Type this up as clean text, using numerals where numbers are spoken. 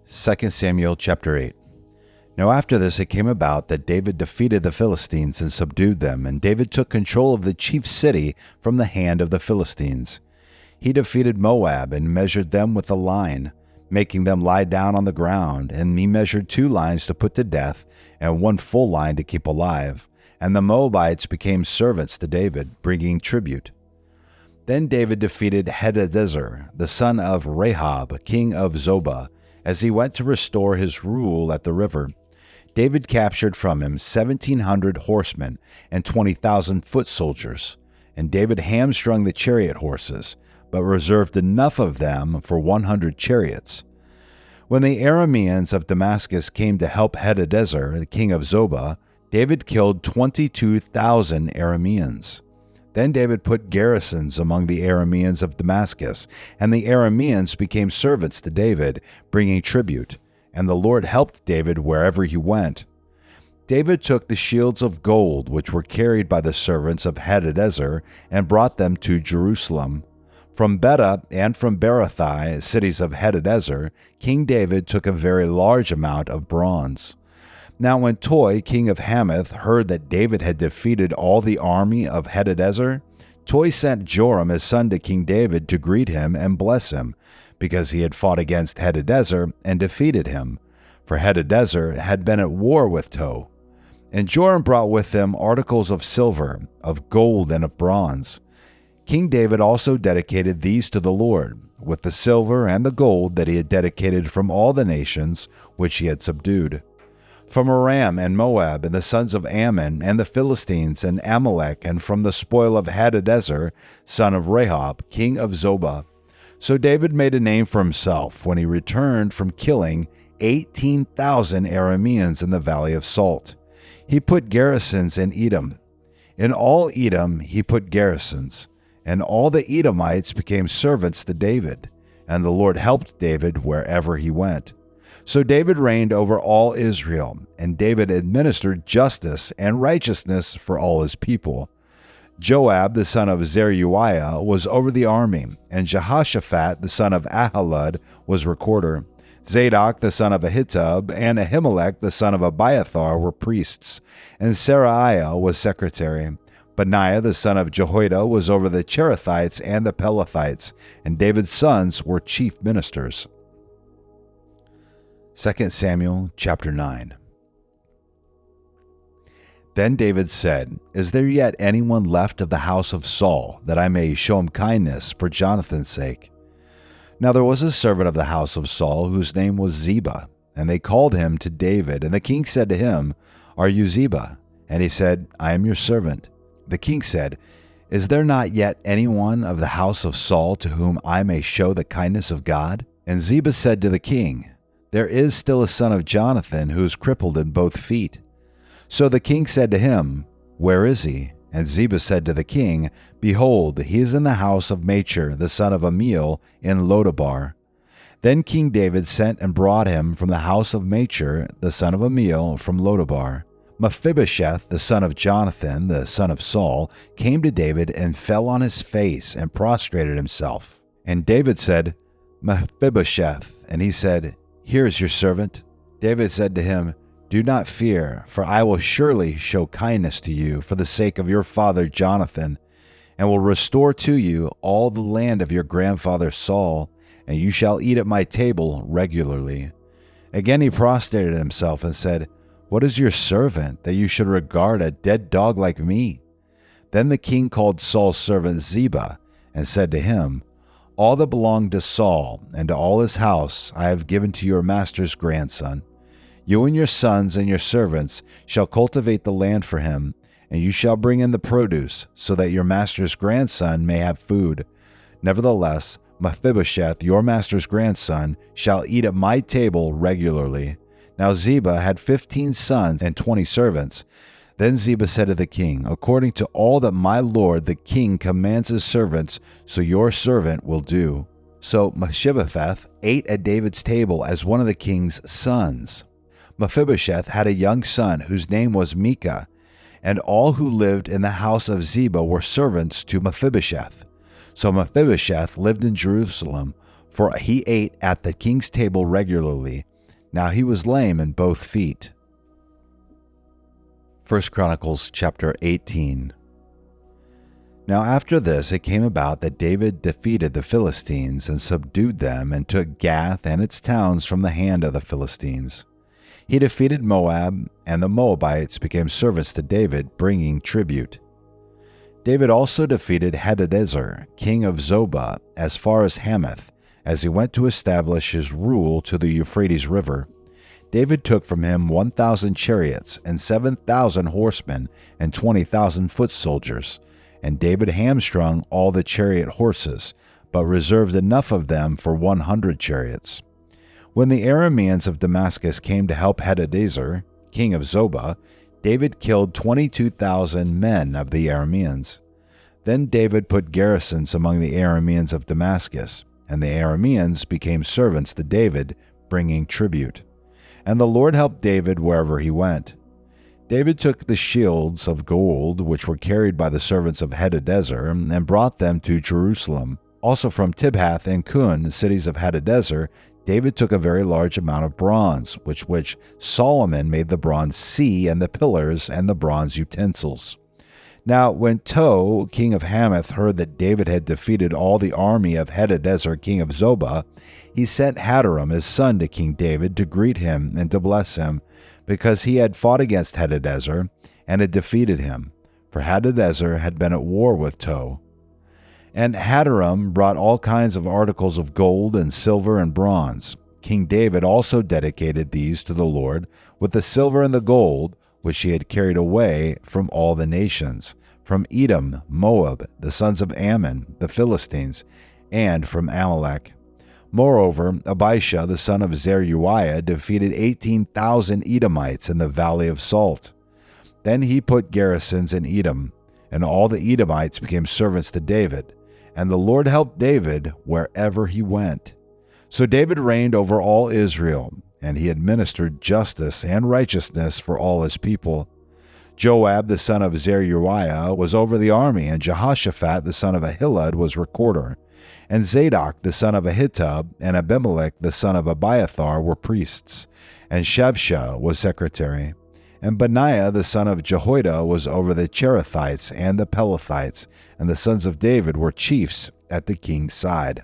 2 Samuel chapter 8. Now after this it came about that David defeated the Philistines and subdued them, and David took control of the chief city from the hand of the Philistines. He defeated Moab and measured them with a line, making them lie down on the ground, and he measured 2 lines to put to death and 1 full line to keep alive. And the Moabites became servants to David, bringing tribute. Then David defeated Hadadezer, the son of Rehob, king of Zobah, as he went to restore his rule at the river. David captured from him 1,700 horsemen and 20,000 foot soldiers. And David hamstrung the chariot horses, but reserved enough of them for 100 chariots. When the Arameans of Damascus came to help Hadadezer, the king of Zobah, David killed 22,000 Arameans. Then David put garrisons among the Arameans of Damascus, and the Arameans became servants to David, bringing tribute, and the Lord helped David wherever he went. David took the shields of gold which were carried by the servants of Hadadezer and brought them to Jerusalem. From Beta and from Berothai, cities of Hadadezer, King David took a very large amount of bronze. Now when Toi, king of Hamath, heard that David had defeated all the army of Hadadezer, Toi sent Joram his son to King David to greet him and bless him, because he had fought against Hadadezer and defeated him, for Hadadezer had been at war with Toi. And Joram brought with him articles of silver, of gold, and of bronze. King David also dedicated these to the Lord, with the silver and the gold that he had dedicated from all the nations which he had subdued. From Aram and Moab and the sons of Ammon and the Philistines and Amalek, and from the spoil of Hadadezer, son of Rehob, king of Zobah. So David made a name for himself when he returned from killing 18,000 Arameans in the valley of Salt. He put garrisons in Edom. In all Edom he put garrisons, and all the Edomites became servants to David, and the Lord helped David wherever he went. So David reigned over all Israel, and David administered justice and righteousness for all his people. Joab, the son of Zeruiah, was over the army, and Jehoshaphat, the son of Ahilud, was recorder. Zadok, the son of Ahitub, and Ahimelech, the son of Abiathar, were priests, and Seraiah was secretary. Benaiah, the son of Jehoiada, was over the Cherethites and the Pelethites, and David's sons were chief ministers. 2 Samuel chapter 9. Then David said, Is there yet anyone left of the house of Saul, that I may show him kindness for Jonathan's sake? Now there was a servant of the house of Saul, whose name was Ziba, and they called him to David. And the king said to him, Are you Ziba? And he said, I am your servant. The king said, Is there not yet anyone of the house of Saul to whom I may show the kindness of God? And Ziba said to the king, There is still a son of Jonathan who is crippled in both feet. So the king said to him, Where is he? And Ziba said to the king, Behold, he is in the house of Machir, the son of Amiel, in Lodabar. Then King David sent and brought him from the house of Machir, the son of Amiel, from Lodabar. Mephibosheth, the son of Jonathan, the son of Saul, came to David and fell on his face and prostrated himself. And David said, Mephibosheth. And he said, Here is your servant. David said to him, Do not fear, for I will surely show kindness to you for the sake of your father Jonathan, and will restore to you all the land of your grandfather Saul, and you shall eat at my table regularly. Again he prostrated himself and said, What is your servant, that you should regard a dead dog like me? Then the king called Saul's servant Ziba, and said to him, All that belonged to Saul, and to all his house, I have given to your master's grandson. You and your sons and your servants shall cultivate the land for him, and you shall bring in the produce, so that your master's grandson may have food. Nevertheless, Mephibosheth, your master's grandson, shall eat at my table regularly. Now Ziba had 15 sons and 20 servants. Then Ziba said to the king, According to all that my lord the king commands his servants, so your servant will do. So Mephibosheth ate at David's table as one of the king's sons. Mephibosheth had a young son whose name was Micah, and all who lived in the house of Ziba were servants to Mephibosheth. So Mephibosheth lived in Jerusalem, for he ate at the king's table regularly, Now he was lame in both feet. 1 Chronicles chapter 18. Now after this it came about that David defeated the Philistines and subdued them and took Gath and its towns from the hand of the Philistines. He defeated Moab, and the Moabites became servants to David, bringing tribute. David also defeated Hadadezer, king of Zobah, as far as Hamath, as he went to establish his rule to the Euphrates River. David took from him 1,000 chariots and 7,000 horsemen and 20,000 foot soldiers. And David hamstrung all the chariot horses, but reserved enough of them for 100 chariots. When the Arameans of Damascus came to help Hadadezer, king of Zobah, David killed 22,000 men of the Arameans. Then David put garrisons among the Arameans of Damascus, and the Arameans became servants to David, bringing tribute. And the Lord helped David wherever he went. David took the shields of gold which were carried by the servants of Hadadezer and brought them to Jerusalem. Also from Tibhath and Kun, cities of Hadadezer, David took a very large amount of bronze, which Solomon made the bronze sea and the pillars and the bronze utensils. Now when Tou, king of Hamath, heard that David had defeated all the army of Hadadezer, king of Zobah, he sent Hadaram his son to King David to greet him and to bless him, because he had fought against Hadadezer and had defeated him, for Hadadezer had been at war with Tou. And Hadaram brought all kinds of articles of gold and silver and bronze. King David also dedicated these to the Lord with the silver and the gold, which he had carried away from all the nations, from Edom, Moab, the sons of Ammon, the Philistines, and from Amalek. Moreover, Abishai, the son of Zeruiah, defeated 18,000 Edomites in the Valley of Salt. Then he put garrisons in Edom, and all the Edomites became servants to David, and the Lord helped David wherever he went. So David reigned over all Israel, and he administered justice and righteousness for all his people. Joab, the son of Zeruiah, was over the army, and Jehoshaphat, the son of Ahilud, was recorder. And Zadok, the son of Ahitub, and Abimelech, the son of Abiathar, were priests, and Shevshah was secretary. And Benaiah, the son of Jehoiada, was over the Cherethites and the Pelethites, and the sons of David were chiefs at the king's side.